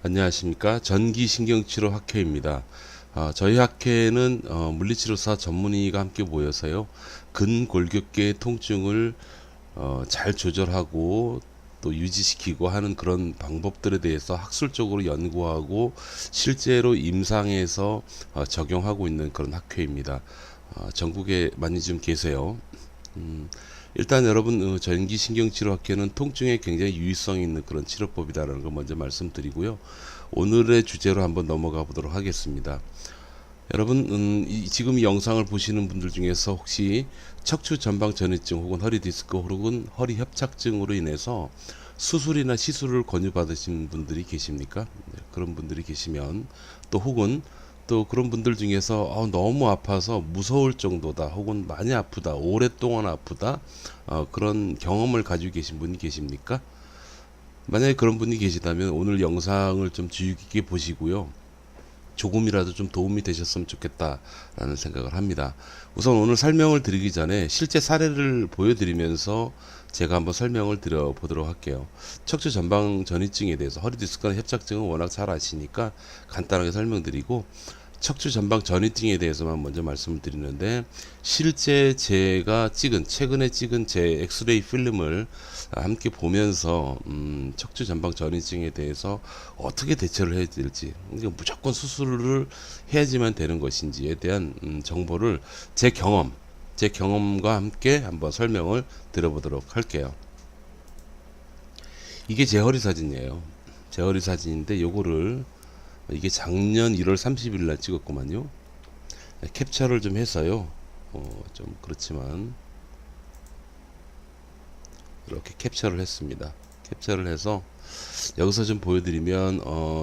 안녕하십니까. 전기신경치료 학회입니다. 저희 학회는 물리치료사 전문의가 함께 모여서요. 근골격계의 통증을 잘 조절하고 또 유지시키고 하는 그런 방법들에 대해서 학술적으로 연구하고 실제로 임상에서 적용하고 있는 그런 학회입니다. 전국에 많이 좀 계세요. 일단 여러분, 전기신경치료학회는 통증에 굉장히 유의성 있는 그런 치료법이다라는 걸 먼저 말씀드리고요. 오늘의 주제로 한번 넘어가 보도록 하겠습니다. 여러분, 지금 이 영상을 보시는 분들 중에서 혹시 척추 전방 전이증 혹은 허리 디스크 혹은 허리 협착증으로 인해서 수술이나 시술을 권유받으신 분들이 계십니까? 네, 그런 분들이 계시면 또 혹은 또 그런 분들 중에서 너무 아파서 무서울 정도다 혹은 많이 아프다 오랫동안 아프다 그런 경험을 가지고 계신 분이 계십니까? 만약에 그런 분이 계시다면 오늘 영상을 좀 주의 깊게 보시고요. 조금이라도 좀 도움이 되셨으면 좋겠다라는 생각을 합니다. 우선 오늘 설명을 드리기 전에 실제 사례를 보여드리면서 제가 한번 설명을 드려보도록 할게요. 척추 전방 전이증에 대해서 허리 디스크나 협착증은 워낙 잘 아시니까 간단하게 설명드리고 척추 전방 전이증에 대해서만 먼저 말씀을 드리는데 실제 제가 최근에 찍은 제 엑스레이 필름을 함께 보면서 척추 전방 전이증에 대해서 어떻게 대처를 해야 될지 무조건 수술을 해야지만 되는 것인지에 대한 정보를 제 경험과 함께 한번 설명을 드려보도록 할게요. 이게 제 허리 사진이에요. 제 허리 사진인데 요거를 이게 작년 1월 30일 날 찍었구만요. 캡처를 좀 해서요. 좀 그렇지만 이렇게 capture를 했습니다. 캡처를 해서 여기서 좀 보여드리면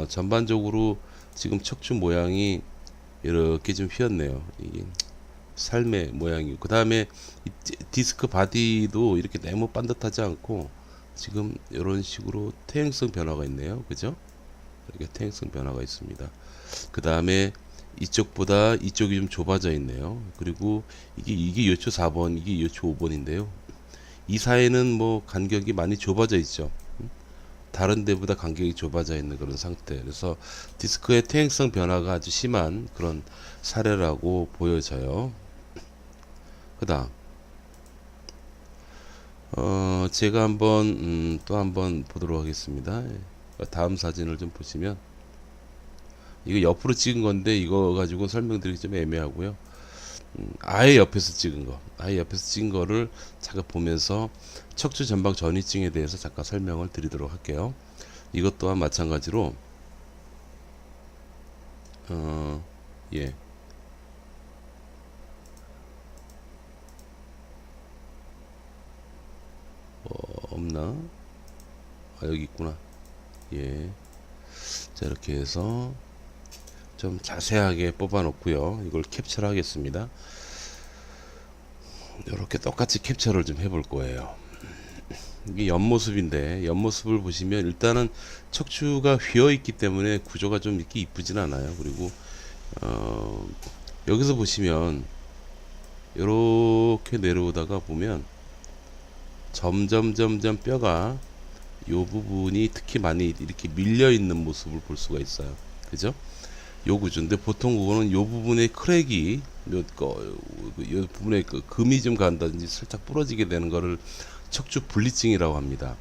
전반적으로 지금 척추 모양이 이렇게 좀 휘었네요. 이게 삶의 모양이고 그 다음에 디스크 바디도 이렇게 네모 반듯하지 않고 지금 이런 식으로 퇴행성 변화가 있네요. 그죠? 이렇게 퇴행성 변화가 있습니다. 그 다음에 이쪽보다 이쪽이 좀 좁아져 있네요. 그리고 이게 요초 4번, 이게 요초 5번인데요. 이 사이는 뭐 간격이 많이 좁아져 있죠. 다른 데보다 간격이 좁아져 있는 그런 상태. 그래서 디스크의 퇴행성 변화가 아주 심한 그런 사례라고 보여져요. 그 다음 제가 한번 또 한번 보도록 하겠습니다. 다음 사진을 좀 보시면 이거 옆으로 찍은 건데 이거 가지고 설명드리기 좀 애매하고요. 아예 옆에서 찍은 거, 아예 옆에서 찍은 거를 잠깐 보면서 척추 전방 전이증에 대해서 잠깐 설명을 드리도록 할게요. 이것 또한 마찬가지로 예, 없나? 여기 있구나. 예, 자 이렇게 해서 좀 자세하게 뽑아 놓고요. 이걸 캡처를 하겠습니다. 이렇게 똑같이 캡처를 좀 해볼 거예요. 이게 옆모습인데 옆모습을 보시면 일단은 척추가 휘어 있기 때문에 구조가 좀 이렇게 이쁘진 않아요. 그리고 여기서 보시면 이렇게 내려오다가 보면 점점 뼈가 요 부분이 특히 많이 이렇게 밀려 있는 모습을 볼 수가 있어요. 그죠? 요 구조인데 보통 그거는 요 부분에 크랙이 요 부분에 그 금이 좀 간다든지 살짝 부러지게 되는 거를 척추 분리증이라고 합니다.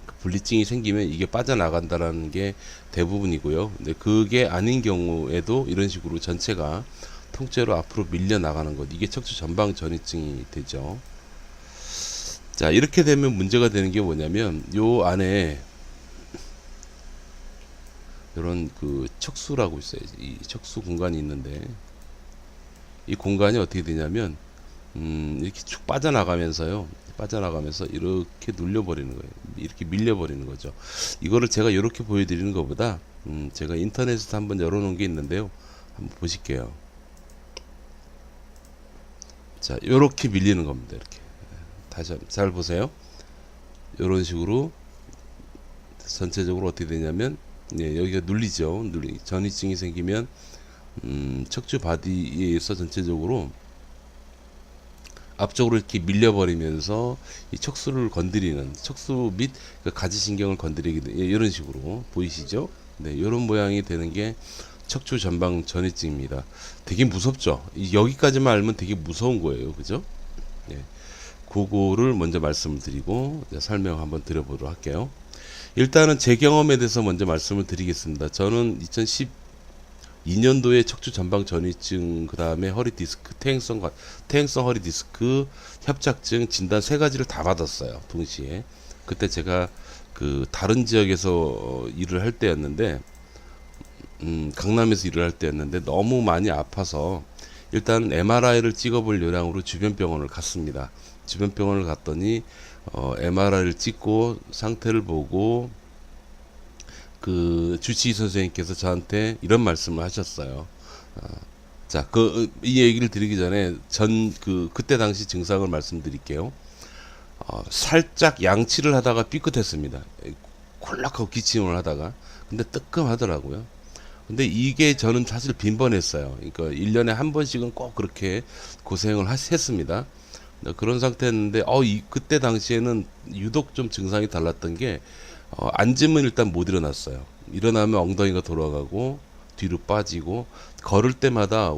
그 분리증이 생기면 이게 빠져나간다라는 게 대부분이고요. 근데 그게 아닌 경우에도 이런 식으로 전체가 통째로 앞으로 밀려 나가는 것, 이게 척추 전방 전이증이 되죠. 자, 이렇게 되면 문제가 되는 게 뭐냐면 요 안에 이런 그 척수라고 있어요. 이 척수 공간이 있는데 이 공간이 어떻게 되냐면 이렇게 쭉 빠져나가면서요. 빠져나가면서 이렇게 눌려버리는 거예요. 이렇게 밀려버리는 거죠. 이거를 제가 이렇게 보여드리는 것보다 제가 인터넷에서 한번 열어놓은 게 있는데요. 한번 보실게요. 자, 이렇게 밀리는 겁니다. 이렇게 다시 잘 보세요. 이런 식으로 전체적으로 어떻게 되냐면 여기가 눌리죠. 전이증이 생기면 척추 바디에서 전체적으로 앞쪽으로 이렇게 밀려버리면서 이 척수를 건드리는 척수 및 그 가지신경을 건드리게 이런 식으로 보이시죠? 네, 이런 모양이 되는 게 척추 전방 전이증입니다. 되게 무섭죠? 여기까지만 알면 되게 무서운 거예요. 그죠? 네, 그거를 먼저 말씀을 드리고 설명 한번 드려보도록 할게요. 일단은 제 경험에 대해서 먼저 말씀을 드리겠습니다. 저는 2012년도에 척추 전방 전이증, 그 다음에 허리 디스크, 퇴행성 허리 디스크, 협착증 진단 세 가지를 다 받았어요. 동시에. 그때 제가 그 다른 지역에서 일을 할 때였는데, 강남에서 일을 할 때였는데 너무 많이 아파서 일단 MRI를 찍어볼 요량으로 주변 병원을 갔습니다. 주변 병원을 갔더니 MRI를 찍고 상태를 보고 그 주치의 선생님께서 저한테 이런 말씀을 하셨어요. 자, 이 얘기를 드리기 전에 그때 당시 증상을 말씀드릴게요. 살짝 양치를 하다가 삐끗했습니다. 콜락하고 기침을 하다가. 근데 뜨끔하더라고요. 근데 이게 저는 사실 빈번했어요. 그러니까 1년에 한 번씩은 꼭 그렇게 고생을 했습니다. 그런 상태였는데, 그때 당시에는 유독 좀 증상이 달랐던 게, 앉으면 일단 못 일어났어요. 일어나면 엉덩이가 돌아가고, 뒤로 빠지고, 걸을 때마다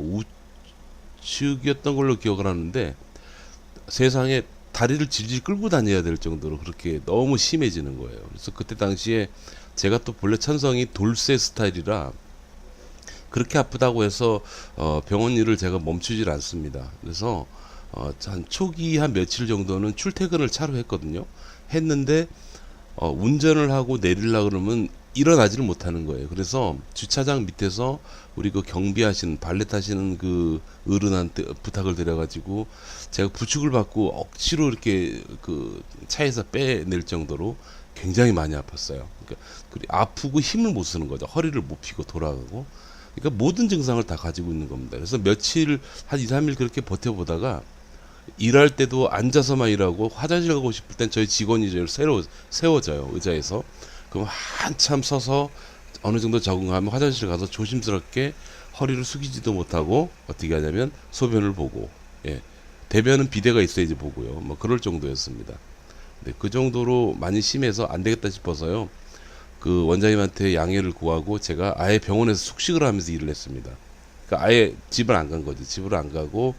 우측이었던 걸로 기억을 하는데, 세상에 다리를 질질 끌고 다녀야 될 정도로 그렇게 너무 심해지는 거예요. 그래서 그때 당시에 제가 또 본래 천성이 돌쇠 스타일이라, 그렇게 아프다고 해서 병원 일을 제가 멈추질 않습니다. 그래서 한 초기 한 며칠 정도는 출퇴근을 차로 했거든요. 했는데 운전을 하고 내리려고 그러면 일어나지를 못하는 거예요. 그래서 주차장 밑에서 우리 그 경비하시는 발렛 하시는 그 어른한테 부탁을 드려가지고 제가 부축을 받고 억지로 이렇게 그 차에서 빼낼 정도로 굉장히 많이 아팠어요. 그러니까 아프고 힘을 못 쓰는 거죠. 허리를 못 펴고 돌아가고. 그러니까 모든 증상을 다 가지고 있는 겁니다. 그래서 며칠, 한 2, 3일 그렇게 버텨보다가 일할 때도 앉아서만 일하고 화장실 가고 싶을 땐 저희 직원이 저를 세워져요. 의자에서. 그럼 한참 서서 어느 정도 적응하면 화장실 가서 조심스럽게 허리를 숙이지도 못하고 어떻게 하냐면 소변을 보고, 예. 대변은 비데가 있어야지 보고요. 뭐 그럴 정도였습니다. 네, 그 정도로 많이 심해서 안 되겠다 싶어서요. 그 원장님한테 양해를 구하고 제가 아예 병원에서 숙식을 하면서 일을 했습니다. 그러니까 아예 집을 안 간 거죠. 집을 안 가고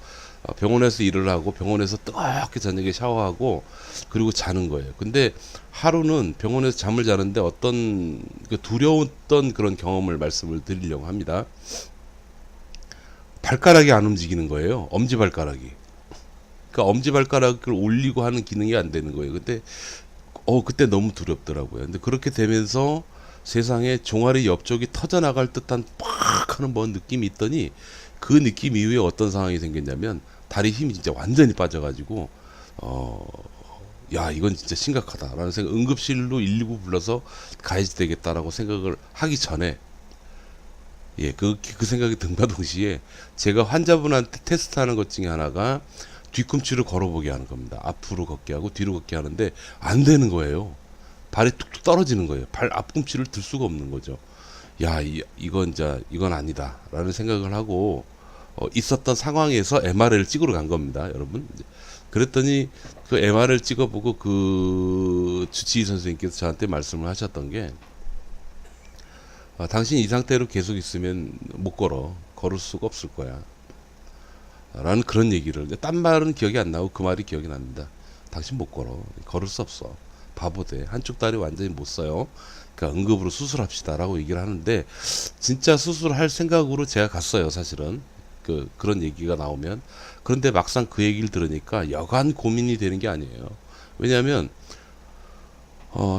병원에서 일을 하고 병원에서 뜨겁게 저녁에 샤워하고 그리고 자는 거예요. 근데 하루는 병원에서 잠을 자는데 어떤 두려웠던 그런 경험을 말씀을 드리려고 합니다. 발가락이 안 움직이는 거예요. 엄지발가락이. 그러니까 엄지발가락을 올리고 하는 기능이 안 되는 거예요. 그때 너무 두렵더라고요. 근데 그렇게 되면서 세상에 종아리 옆쪽이 터져나갈 듯한 팍 하는 뭔 느낌이 있더니 그 느낌 이후에 어떤 상황이 생겼냐면 다리 힘이 진짜 완전히 빠져가지고 야, 이건 진짜 심각하다라는 생각, 응급실로 119 불러서 가야지 되겠다라고 생각을 하기 전에, 예, 그 생각이 든과 동시에 제가 환자분한테 테스트하는 것 중에 하나가 뒤꿈치를 걸어보게 하는 겁니다. 앞으로 걷게 하고 뒤로 걷게 하는데 안 되는 거예요. 발이 툭툭 떨어지는 거예요. 발 앞꿈치를 들 수가 없는 거죠. 야, 이건 아니다라는 생각을 하고 있었던 상황에서 MRI를 찍으러 간 겁니다, 여러분. 그랬더니 그 MRI를 찍어보고 그 주치의 선생님께서 저한테 말씀을 하셨던 게 당신 이 상태로 계속 있으면 못 걸을 수가 없을 거야. 라는 그런 얘기를. 딴 말은 기억이 안 나고 그 말이 기억이 납니다. 당신 못 걸을 수 없어. 바보돼. 한쪽 다리 완전히 못 써요. 그러니까 응급으로 수술합시다라고 얘기를 하는데 진짜 수술할 생각으로 제가 갔어요. 사실은 그런 얘기가 나오면. 그런데 막상 그 얘기를 들으니까 여간 고민이 되는 게 아니에요. 왜냐하면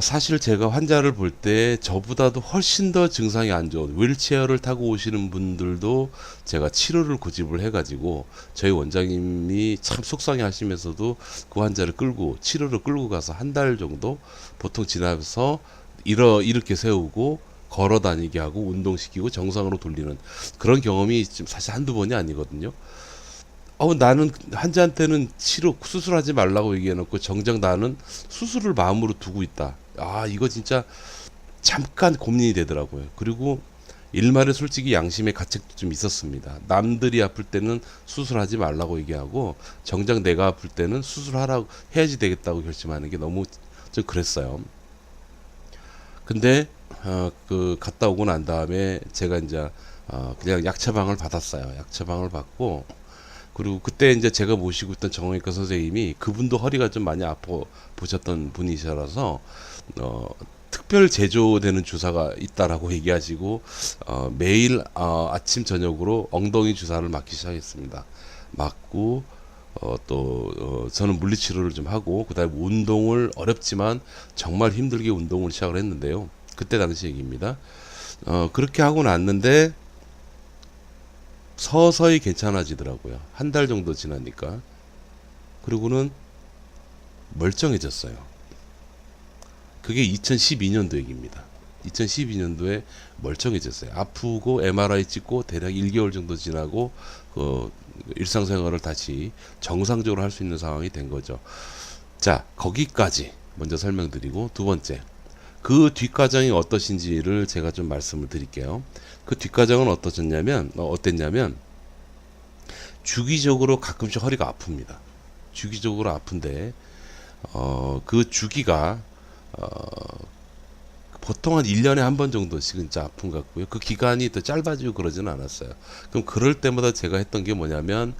사실 제가 환자를 볼 때 저보다도 훨씬 더 증상이 안 좋은 휠체어를 타고 오시는 분들도 제가 치료를 고집을 해가지고 저희 원장님이 참 속상해 하시면서도 그 환자를 치료를 끌고 가서 한 달 정도 보통 지나서 이렇게 세우고 걸어 다니게 하고 운동시키고 정상으로 돌리는 그런 경험이 지금 사실 한두 번이 아니거든요. 나는 환자한테는 수술하지 말라고 얘기해놓고 정작 나는 수술을 마음으로 두고 있다. 이거 진짜 잠깐 고민이 되더라고요. 그리고 일말에 솔직히 양심의 가책도 좀 있었습니다. 남들이 아플 때는 수술하지 말라고 얘기하고 정작 내가 아플 때는 해야지 되겠다고 결심하는 게 너무 좀 그랬어요. 근데 그 갔다 오고 난 다음에 제가 이제 그냥 약 처방을 받았어요. 약 처방을 받고, 그리고 그때 이제 제가 모시고 있던 정형외과 선생님이, 그분도 허리가 좀 많이 아파 보셨던 분이셔서 특별 제조되는 주사가 있다라고 얘기하시고 매일 아침 저녁으로 엉덩이 주사를 맞기 시작했습니다. 맞고 저는 물리치료를 좀 하고, 그다음에 운동을, 어렵지만 정말 힘들게 운동을 시작을 했는데요. 그때 당시 얘기입니다. 그렇게 하고 났는데 서서히 괜찮아지더라고요. 한 달 정도 지나니까. 그리고는 멀쩡해졌어요. 그게 2012년도 얘기입니다. 2012년도에 멀쩡해졌어요. 아프고 MRI 찍고 대략 1개월 정도 지나고 일상생활을 다시 정상적으로 할 수 있는 상황이 된 거죠. 자, 거기까지 먼저 설명드리고, 두 번째, 그 뒷과정이 어떠신지를 제가 좀 말씀을 드릴게요. 그 뒷과정은 어땠냐면 주기적으로 가끔씩 허리가 아픕니다. 주기적으로 아픈데 그 주기가 보통 한 1년에 한 번 정도씩 진짜 아픈 것 같고요. 그 기간이 더 짧아지고 그러지는 않았어요. 그럼 그럴 때마다 제가 했던 게 뭐냐면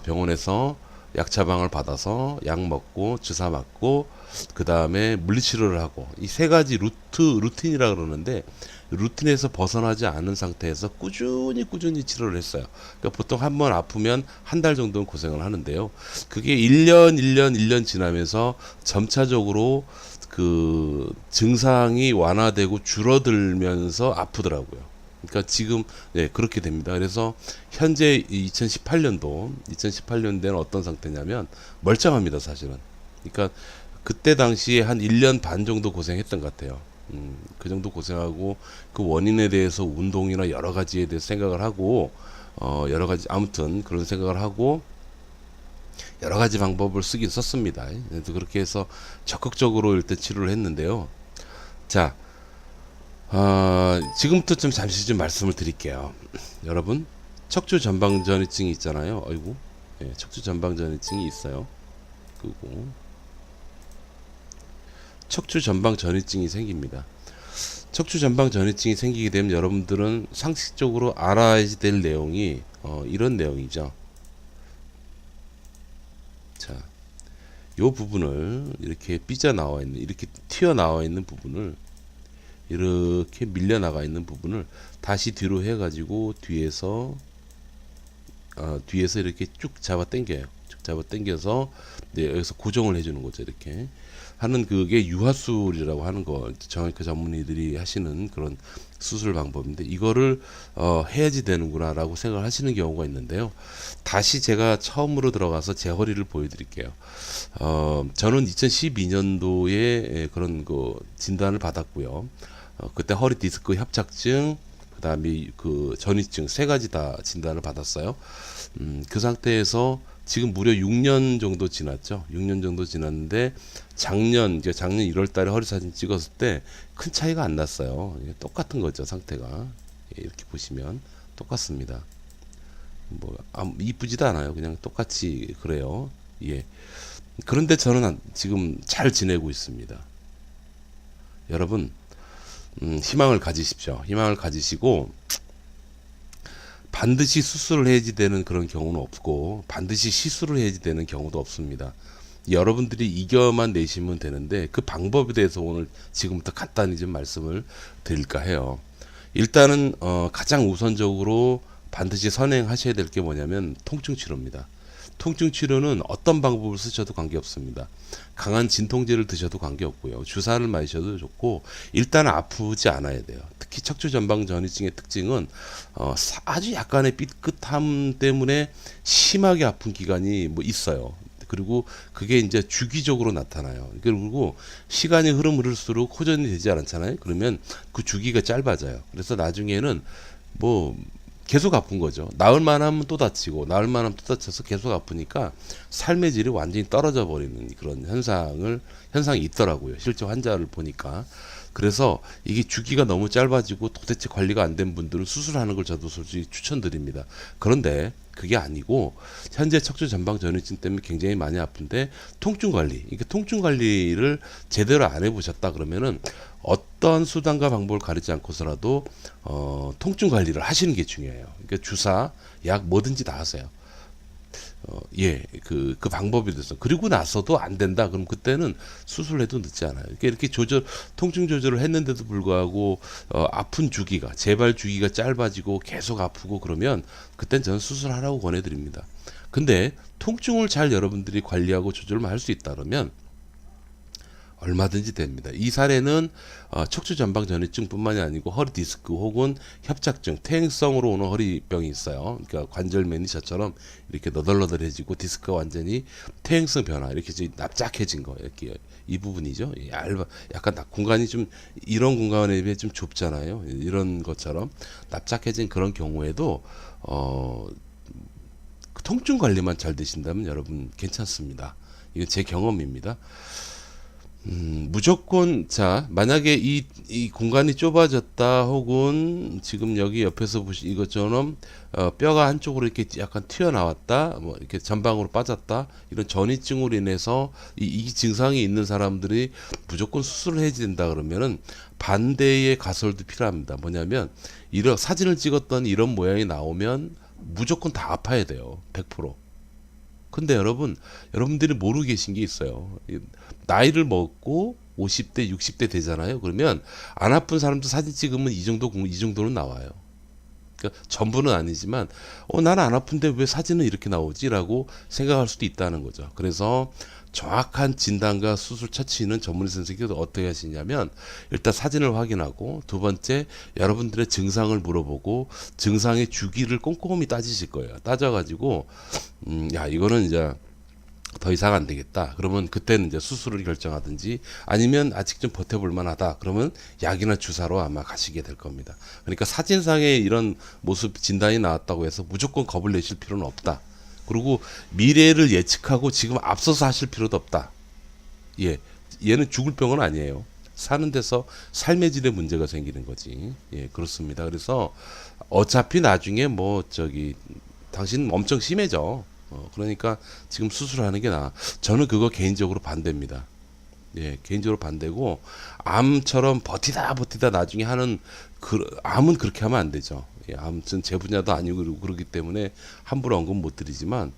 병원에서 약 처방을 받아서 약 먹고 주사 맞고, 그 다음에 물리치료를 하고, 이 세 가지 루틴이라 그러는데, 루틴에서 벗어나지 않은 상태에서 꾸준히 치료를 했어요. 그러니까 보통 한 번 아프면 한 달 정도는 고생을 하는데요. 그게 1년 지나면서 점차적으로 그 증상이 완화되고 줄어들면서 아프더라고요. 그러니까 지금 그렇게 됩니다. 그래서 현재 2018년도에는 어떤 상태냐면 멀쩡합니다, 사실은. 그러니까 그때 당시에 한 1년 반 정도 고생했던 것 같아요. 그 정도 고생하고, 그 원인에 대해서 운동이나 여러 가지에 대해서 생각을 하고, 여러 가지, 아무튼 그런 생각을 하고, 여러 가지 방법을 쓰긴 썼습니다. 그래서 그렇게 해서 적극적으로 일단 치료를 했는데요. 자, 지금부터 좀 잠시 좀 말씀을 드릴게요. 여러분, 척추 전방전이증이 있잖아요. 아이고, 척추 전방전이증이 있어요. 그리고 척추 전방전이증이 생깁니다. 척추 전방전이증이 생기게 되면 여러분들은 상식적으로 알아야 될 내용이 이런 내용이죠. 자, 요 부분을 이렇게 삐져나와 있는, 이렇게 튀어나와 있는 부분을, 이렇게 밀려나가 있는 부분을 다시 뒤로 해가지고 뒤에서 이렇게 쭉 잡아 당겨요. 쭉 잡아 당겨서 여기서 고정을 해주는 거죠. 이렇게 하는, 그게 유화술이라고 하는 거, 정형외과 전문의들이 하시는 그런 수술 방법인데, 이거를 해야지 되는구나라고 생각을 하시는 경우가 있는데요. 다시 제가 처음으로 들어가서 제 허리를 보여드릴게요. 저는 2012년도에 그런 그 진단을 받았고요. 그때 허리 디스크 협착증, 그 다음에 그 전이증, 세 가지 다 진단을 받았어요. 그 상태에서 지금 무려 6년 정도 지났죠. 6년 정도 지났는데 작년 1월 달에 허리 사진 찍었을 때 큰 차이가 안 났어요. 똑같은 거죠, 상태가. 이렇게 보시면 똑같습니다. 뭐 이쁘지도 않아요. 그냥 똑같이 그래요. 예. 그런데 저는 지금 잘 지내고 있습니다. 여러분, 희망을 가지십시오. 희망을 가지시고, 반드시 수술을 해야지 되는 그런 경우는 없고, 반드시 시술을 해야지 되는 경우도 없습니다. 여러분들이 이겨만 내시면 되는데, 그 방법에 대해서 오늘 지금부터 간단히 좀 말씀을 드릴까 해요. 일단은 가장 우선적으로 반드시 선행하셔야 될 게 뭐냐면 통증 치료입니다. 통증 치료는 어떤 방법을 쓰셔도 관계없습니다. 강한 진통제를 드셔도 관계없고요. 주사를 맞으셔도 좋고, 일단 아프지 않아야 돼요. 특히 척추 전방 전이증의 특징은 아주 약간의 삐끗함 때문에 심하게 아픈 기간이 뭐 있어요. 그리고 그게 이제 주기적으로 나타나요. 그리고 시간이 흐를수록 호전이 되지 않잖아요. 그러면 그 주기가 짧아져요. 그래서 나중에는 뭐 계속 아픈 거죠. 나을만 하면 또 다치고, 나을만 하면 또 다쳐서 계속 아프니까 삶의 질이 완전히 떨어져 버리는 그런 현상이 있더라고요. 실제 환자를 보니까. 그래서 이게 주기가 너무 짧아지고 도대체 관리가 안 된 분들은 수술하는 걸 저도 솔직히 추천드립니다. 그런데 그게 아니고 현재 척추 전방 전이증 때문에 굉장히 많이 아픈데 통증 관리, 이게 통증 관리를 제대로 안 해보셨다 그러면은 어떤 수단과 방법을 가리지 않고서라도 통증 관리를 하시는 게 중요해요. 그러니까 주사, 약 뭐든지 다 하세요. 예, 그 방법이 돼서 그리고 나서도 안 된다. 그럼 그때는 수술해도 늦지 않아요. 이렇게 통증 조절을 했는데도 불구하고 아픈 주기가 재발 주기가 짧아지고 계속 아프고 그러면 그땐 저는 수술하라고 권해드립니다. 근데 통증을 잘 여러분들이 관리하고 조절만 할 수 있다 그러면 얼마든지 됩니다. 이 사례는 척추 전방 전이증뿐만이 아니고 허리 디스크 혹은 협착증, 퇴행성으로 오는 허리병이 있어요. 그러니까 관절면이 저처럼 이렇게 너덜너덜해지고 디스크가 완전히 퇴행성 변화, 이렇게 납작해진 거, 이렇게 이 부분이죠. 약간 공간이 좀 이런 공간에 비해 좀 좁잖아요. 이런 것처럼 납작해진 그런 경우에도 그 통증 관리만 잘 되신다면 여러분 괜찮습니다. 이건 제 경험입니다. 무조건 자 만약에 이 공간이 좁아졌다 혹은 지금 여기 옆에서 보시 이것처럼 뼈가 한쪽으로 이렇게 약간 튀어나왔다 뭐 이렇게 전방으로 빠졌다 이런 전이증으로 인해서 이 증상이 있는 사람들이 무조건 수술을 해야 된다 그러면은 반대의 가설도 필요합니다. 뭐냐면 이런 사진을 찍었던 이런 모양이 나오면 무조건 다 아파야 돼요. 100%. 근데 여러분들이 모르고 계신 게 있어요. 나이를 먹고 50대, 60대 되잖아요. 그러면 안 아픈 사람도 사진 찍으면 이 정도는 나와요. 그러니까 전부는 아니지만, 나는 안 아픈데 왜 사진은 이렇게 나오지라고 생각할 수도 있다는 거죠. 그래서 정확한 진단과 수술 처치는 전문의 선생님께서 어떻게 하시냐면 일단 사진을 확인하고 두 번째 여러분들의 증상을 물어보고 증상의 주기를 꼼꼼히 따지실 거예요. 따져가지고 야 이거는 이제 더 이상 안 되겠다. 그러면 그때는 이제 수술을 결정하든지 아니면 아직 좀 버텨볼 만하다. 그러면 약이나 주사로 아마 가시게 될 겁니다. 그러니까 사진상에 이런 모습 진단이 나왔다고 해서 무조건 겁을 내실 필요는 없다. 그리고 미래를 예측하고 지금 앞서서 하실 필요도 없다. 예, 얘는 죽을 병은 아니에요. 사는 데서 삶의 질에 문제가 생기는 거지. 예, 그렇습니다. 그래서 어차피 나중에 당신 엄청 심해져. 그러니까 지금 수술하는 게 나아. 저는 그거 개인적으로 반대입니다. 예, 개인적으로 반대고 암처럼 버티다 나중에 하는 암은 그렇게 하면 안 되죠. 예, 아무튼 제 분야도 아니고 그러기 때문에 함부로 언급 못 드리지만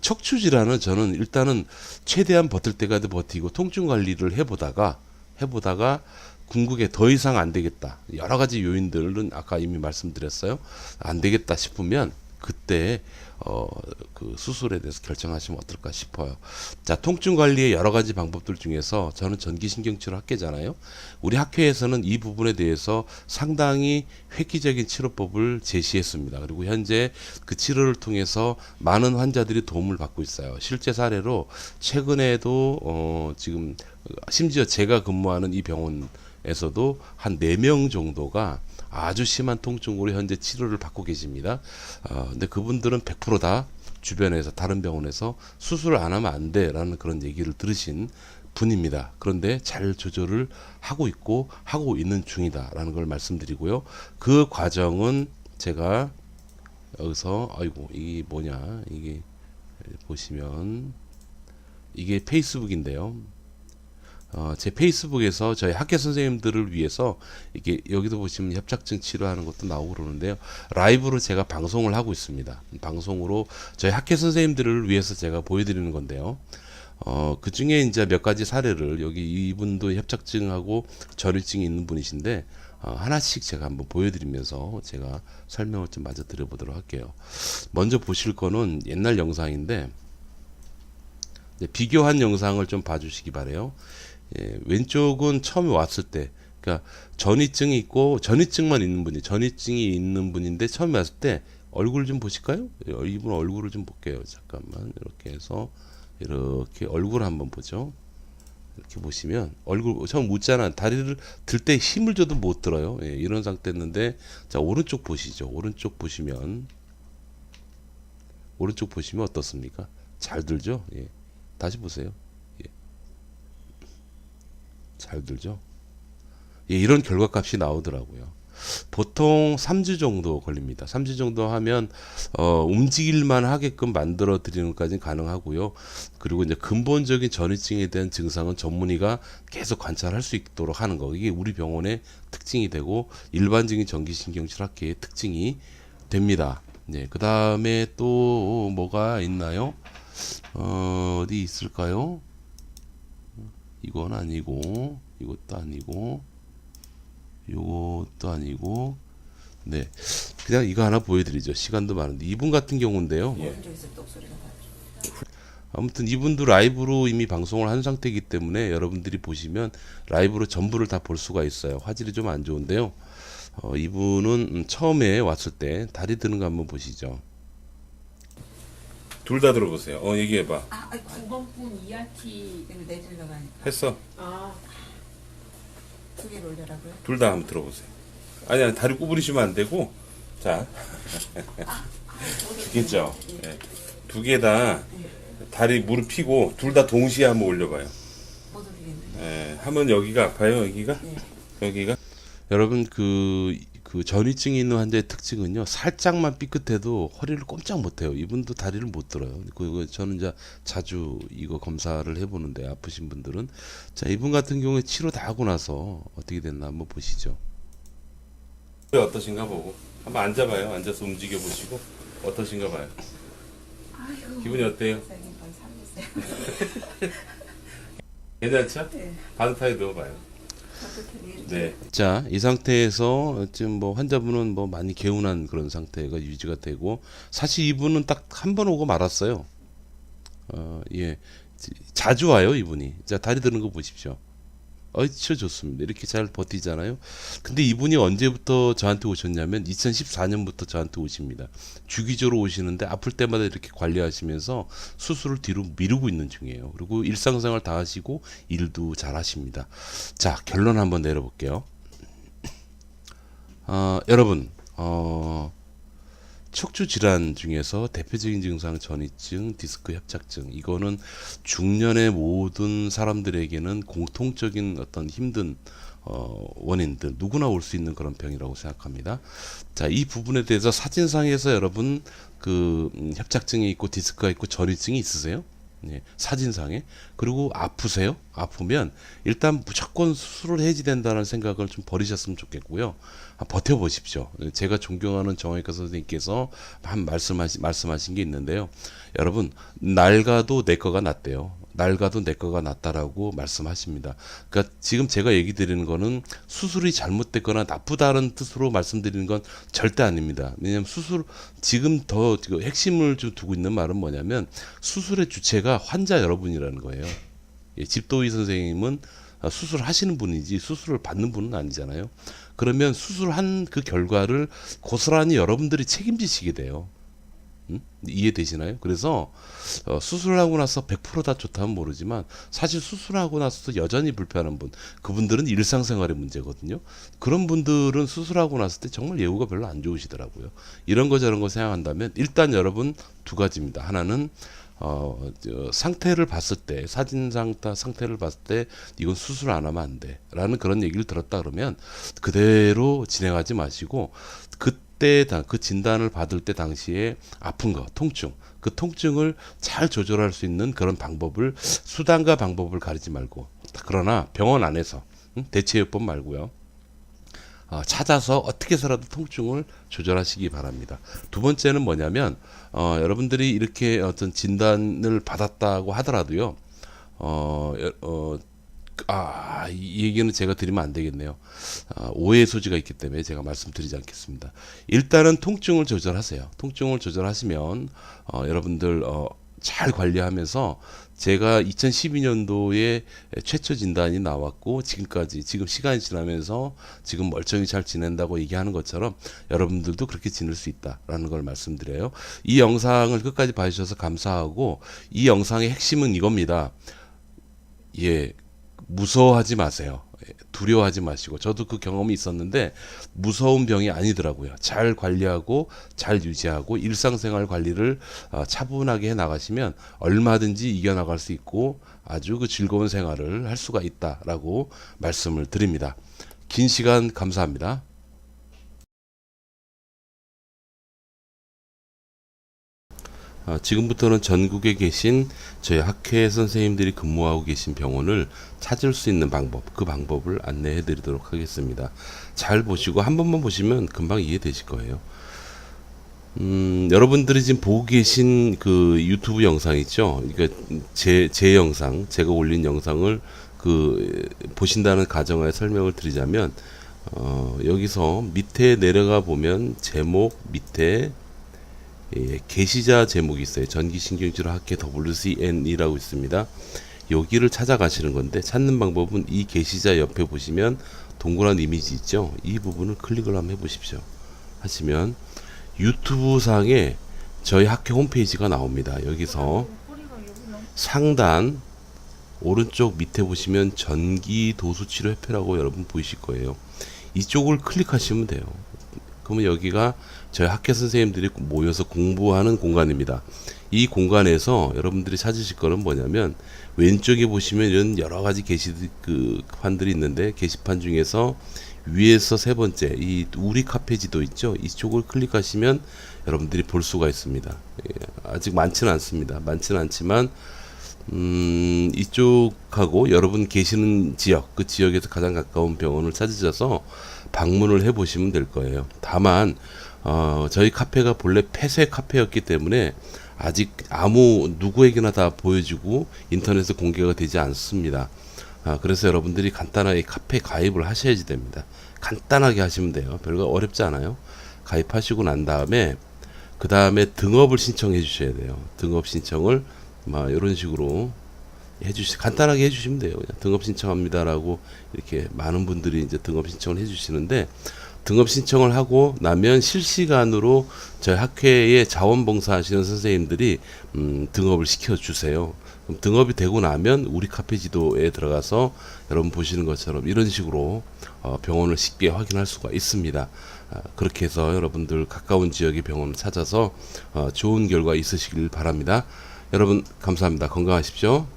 척추 질환은 저는 일단은 최대한 버틸 때까지 버티고 통증 관리를 해보다가 궁극에 더 이상 안 되겠다. 여러 가지 요인들은 아까 이미 말씀드렸어요. 안 되겠다 싶으면 그때 그 수술에 대해서 결정하시면 어떨까 싶어요. 자, 통증 관리의 여러 가지 방법들 중에서 저는 전기신경치료 학회잖아요. 우리 학회에서는 이 부분에 대해서 상당히 획기적인 치료법을 제시했습니다. 그리고 현재 그 치료를 통해서 많은 환자들이 도움을 받고 있어요. 실제 사례로 최근에도 지금 심지어 제가 근무하는 이 병원에서도 한 4명 정도가 아주 심한 통증으로 현재 치료를 받고 계십니다. 근데 그분들은 100%다 주변에서 다른 병원에서 수술을 안 하면 안 돼라는 그런 얘기를 들으신 분입니다. 그런데 잘 조절을 하고 있고 하고 있는 중이다라는 걸 말씀드리고요. 그 과정은 제가 여기서 이게 뭐냐 이게 보시면 이게 페이스북인데요. 제 페이스북에서 저희 학회 선생님들을 위해서 이게 여기도 보시면 협착증 치료하는 것도 나오고 그러는데요. 라이브로 제가 방송을 하고 있습니다. 방송으로 저희 학회 선생님들을 위해서 제가 보여드리는 건데요. 그 중에 이제 몇 가지 사례를 여기 이분도 협착증하고 전이증이 있는 분이신데 하나씩 제가 한번 보여드리면서 제가 설명을 좀 마저 드려보도록 할게요. 먼저 보실 거는 옛날 영상인데 비교한 영상을 좀 봐주시기 바래요. 예, 왼쪽은 처음에 왔을 때, 그러니까 전이증이 있고 전이증만 있는 분이 전이증이 있는 분인데 처음에 왔을 때 얼굴 좀 보실까요? 이분 얼굴을 좀 볼게요. 잠깐만 이렇게 해서 이렇게 얼굴 한번 보죠. 이렇게 보시면 얼굴 처음 웃잖아. 다리를 들 때 힘을 줘도 못 들어요. 예, 이런 상태였는데 자 오른쪽 보시죠. 오른쪽 보시면 어떻습니까? 잘 들죠? 예. 다시 보세요. 예. 잘 들죠? 예, 이런 결과값이 나오더라고요. 보통 3주 정도 걸립니다. 3주 정도 하면 움직일만 하게끔 만들어 드리는 것까지 가능하고요. 그리고 이제 근본적인 전이증에 대한 증상은 전문의가 계속 관찰할 수 있도록 하는 거. 이게 우리 병원의 특징이 되고 일반적인 전기신경질학회의 특징이 됩니다. 네, 그 다음에 또 뭐가 있나요? 어디 있을까요? 이건 아니고 이것도 아니고 요것도 아니고 네 그냥 이거 하나 보여드리죠. 시간도 많은데 이분 같은 경우인데요. 예. 아무튼 이분도 라이브로 이미 방송을 한 상태이기 때문에 여러분들이 보시면 라이브로 전부를 다 볼 수가 있어요. 화질이 좀 안 좋은데요. 이분은 처음에 왔을 때 다리 드는 거 한번 보시죠. 둘 다 들어보세요. 얘기해봐. 9번분 ERT 내리려고 하니까 했어. 두 개를 올려라고요? 둘 다 한번 들어보세요. 아니 다리 구부리시면 안 되고 자 있죠. 네. 두 개 다 다리 무릎 펴고 둘 다 동시에 한번 올려봐요. 못 올리겠네요. 네. 하면 여기가 아파요. 여기가 네. 여기가 여러분 그 전이증이 있는 환자의 특징은요. 살짝만 삐끗해도 허리를 꼼짝 못해요. 이분도 다리를 못 들어요. 저는 이제 자주 이거 검사를 해보는데 아프신 분들은 자 이분 같은 경우에 치료 다 하고 나서 어떻게 됐나 한번 보시죠. 어떠신가 보고 한번 앉아봐요. 앉아서 움직여 보시고 어떠신가 봐요. 아이고, 기분이 어때요? 선생님 살겠어요. 괜찮죠? 네. 바느타에 넣어봐요. 어떻게 이렇게 네. 자, 이 상태에서 지금 뭐 환자분은 뭐 많이 개운한 그런 상태가 유지가 되고 사실 이분은 딱 한 번 오고 말았어요. 예. 자주 와요, 이분이. 자, 다리 드는 거 보십시오. 진짜 좋습니다. 이렇게 잘 버티잖아요. 근데 이분이 언제부터 저한테 오셨냐면 2014년부터 저한테 오십니다. 주기적으로 오시는데 아플 때마다 이렇게 관리하시면서 수술을 뒤로 미루고 있는 중이에요. 그리고 일상생활 다 하시고 일도 잘 하십니다. 자, 결론 한번 내려볼게요. 여러분, 척추 질환 중에서 대표적인 증상 전이증, 디스크 협착증 이거는 중년의 모든 사람들에게는 공통적인 어떤 힘든 원인들 누구나 올 수 있는 그런 병이라고 생각합니다. 자, 이 부분에 대해서 사진상에서 여러분 협착증이 있고 디스크가 있고 전이증이 있으세요? 예, 사진상에. 그리고 아프세요? 아프면 일단 무조건 수술을 해야지 된다는 생각을 좀 버리셨으면 좋겠고요. 버텨보십시오. 제가 존경하는 정형외과 선생님께서 한 말씀하신 게 있는데요. 여러분, 낡아도 내 거가 낫대요. 낡아도 내 거가 낫다라고 말씀하십니다. 그러니까 지금 제가 얘기 드리는 거는 수술이 잘못됐거나 나쁘다는 뜻으로 말씀드리는 건 절대 아닙니다. 왜냐하면 지금 더 핵심을 좀 두고 있는 말은 뭐냐면 수술의 주체가 환자 여러분이라는 거예요. 예, 집도의 선생님은 수술하시는 분이지 수술을 받는 분은 아니잖아요. 그러면 수술한 그 결과를 고스란히 여러분들이 책임지시게 돼요. 이해되시나요? 그래서 수술하고 나서 100%다 좋다면 모르지만 사실 수술하고 나서도 여전히 불편한 분, 그분들은 일상생활의 문제거든요. 그런 분들은 수술하고 났을 때 정말 예후가 별로 안 좋으시더라고요. 이런 거 저런 거 생각한다면 일단 여러분 두 가지입니다. 하나는 상태를 봤을 때 사진상 상태를 봤을 때 이건 수술 안 하면 안 돼 라는 그런 얘기를 들었다 그러면 그대로 진행하지 마시고 그때 그 진단을 받을 때 당시에 아픈 거 통증 그 통증을 잘 조절할 수 있는 그런 방법을 수단과 방법을 가리지 말고 그러나 병원 안에서 대체요법 말고요. 찾아서 어떻게 해서라도 통증을 조절하시기 바랍니다. 두 번째는 뭐냐면 여러분들이 이렇게 어떤 진단을 받았다고 하더라도요. 이 얘기는 제가 드리면 안 되겠네요. 오해의 소지가 있기 때문에 제가 말씀드리지 않겠습니다. 일단은 통증을 조절하세요. 통증을 조절하시면 여러분들 잘 관리하면서 제가 2012년도에 최초 진단이 나왔고 지금 시간이 지나면서 지금 멀쩡히 잘 지낸다고 얘기하는 것처럼 여러분들도 그렇게 지낼 수 있다라는 걸 말씀드려요. 이 영상을 끝까지 봐주셔서 감사하고 이 영상의 핵심은 이겁니다. 예, 무서워하지 마세요. 두려워하지 마시고 저도 그 경험이 있었는데 무서운 병이 아니더라고요. 잘 관리하고 잘 유지하고 일상생활 관리를 차분하게 해 나가시면 얼마든지 이겨나갈 수 있고 아주 그 즐거운 생활을 할 수가 있다라고 말씀을 드립니다. 긴 시간 감사합니다. 지금부터는 전국에 계신 저희 학회 선생님들이 근무하고 계신 병원을 찾을 수 있는 방법, 그 방법을 안내해 드리도록 하겠습니다. 잘 보시고 한 번만 보시면 금방 이해되실 거예요. 여러분들이 지금 보고 계신 그 유튜브 영상 있죠? 그러니까 제 영상, 제가 올린 영상을 보신다는 가정하에 설명을 드리자면, 여기서 밑에 내려가 보면 제목 밑에 게시자 제목이 있어요. 전기신경치료학회 WCN이라고 있습니다. 여기를 찾아가시는 건데, 찾는 방법은 이 게시자 옆에 보시면 동그란 이미지 있죠? 이 부분을 클릭을 한번 해보십시오. 하시면 유튜브 상에 저희 학회 홈페이지가 나옵니다. 여기서 상단 오른쪽 밑에 보시면 전기도수치료협회라고 여러분 보이실 거예요. 이쪽을 클릭하시면 돼요. 그러면 여기가 저희 학회 선생님들이 모여서 공부하는 공간입니다. 이 공간에서 여러분들이 찾으실 거는 뭐냐면, 왼쪽에 보시면 이런 여러 가지 게시판들이 있는데, 게시판 중에서 위에서 세 번째 이 우리 카페 지도 있죠? 이쪽을 클릭하시면 여러분들이 볼 수가 있습니다. 아직 많지는 않습니다. 많지는 않지만 이쪽하고 여러분 계시는 지역, 그 지역에서 가장 가까운 병원을 찾으셔서 방문을 해 보시면 될 거예요. 다만 저희 카페가 본래 폐쇄 카페였기 때문에 아직 누구에게나 다 보여주고 인터넷에 공개가 되지 않습니다. 그래서 여러분들이 간단하게 카페 가입을 하셔야지 됩니다. 간단하게 하시면 돼요. 별거 어렵지 않아요. 가입하시고 난 다음에 그 다음에 등업을 신청해 주셔야 돼요. 등업 신청을 이런 식으로 간단하게 해주시면 돼요. 그냥 등업 신청합니다라고 이렇게 많은 분들이 이제 등업 신청을 해주시는데, 등업 신청을 하고 나면 실시간으로 저희 학회에 자원봉사하시는 선생님들이 등업을 시켜주세요. 그럼 등업이 되고 나면 우리 카페 지도에 들어가서 여러분 보시는 것처럼 이런 식으로 병원을 쉽게 확인할 수가 있습니다. 그렇게 해서 여러분들 가까운 지역의 병원을 찾아서 좋은 결과 있으시길 바랍니다. 여러분 감사합니다. 건강하십시오.